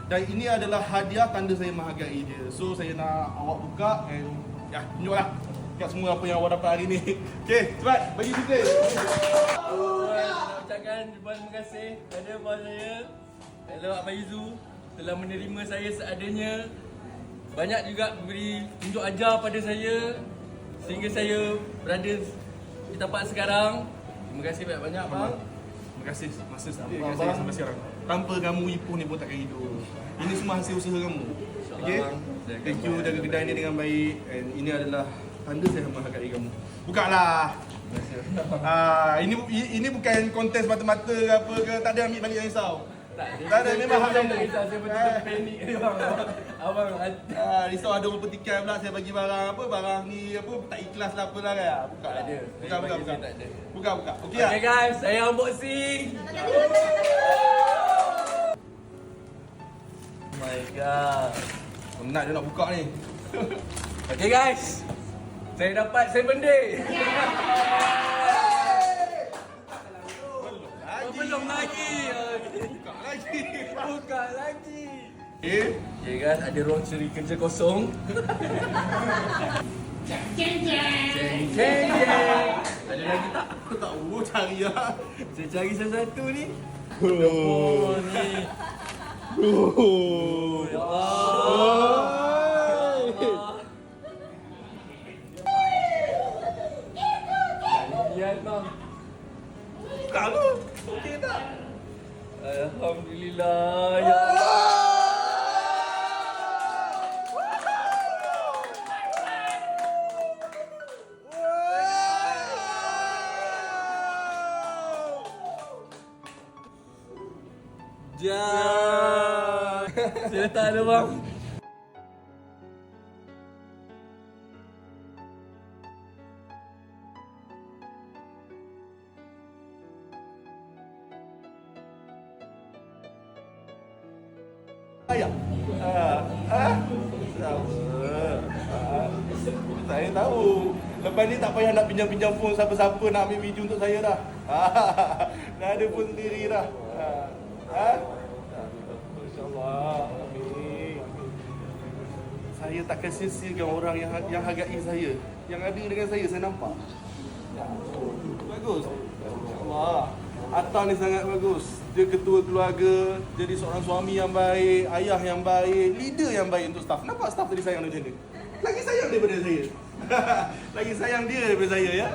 Dan ini adalah hadiah tanda saya menghargai dia. So saya nak awak buka and ya, tunjuklah kat semua apa yang awak dapat hari ni. Okey, cepat bagi detail. Nak ucapkan terima kasih kepada bos saya, Hello Abang Izu, telah menerima saya seadanya. Banyak juga beri tunjuk ajar pada saya sehingga saya berada di tempat sekarang. Terima kasih banyak-banyak bang. Terima kasih masa saya sampai sekarang. Tanpa kamu Ipoh ni pun takkan hidup. Ini semua hasil usaha kamu. Okey. Thank you jaga kedai ni dengan baik and ini adalah tanda saya menghargai kamu. Bukalah. Ini bukan kontes mata-mata ke apa ke, tak ada ambil balik yang risau. Tak ada, memang hak kamu. Saya betul-betul panik ni bang. Abang risau ada orang petikai pula saya bagi barang ni apa tak ikhlas lah apa lah kan. Buka lah. Buka. Okey ah. Okay guys, saya unboxing. Oh my god. Penat dia nak buka ni. Okay guys, saya dapat 7 day. Belum lagi. Buka lagi. Okay guys, ada ruang curi kerja kosong. Ceng. Ada lagi tak? Aku tak tahu cari lah. Saya cari satu ni. Oh ni. Ya Allah. Lihat bang. Buka lu. Okey tak? Alhamdulillah ya Allah. Saya letak ada bang. Ayah. Saya tahu. Lepas ni tak payah nak pinjam-pinjam phone siapa-siapa nak ambil video untuk saya dah. Dah ada phone sendiri dah. InsyaAllah. Amin. Saya takkan sia-siakan orang yang hargai saya. Yang ada dengan saya nampak. Bagus. InsyaAllah. Atta ni sangat bagus. Dia ketua keluarga, jadi seorang suami yang baik, ayah yang baik, leader yang baik untuk staff. Nampak staff tadi sayang macam ni? Lagi sayang daripada saya. Lagi sayang dia daripada saya ya.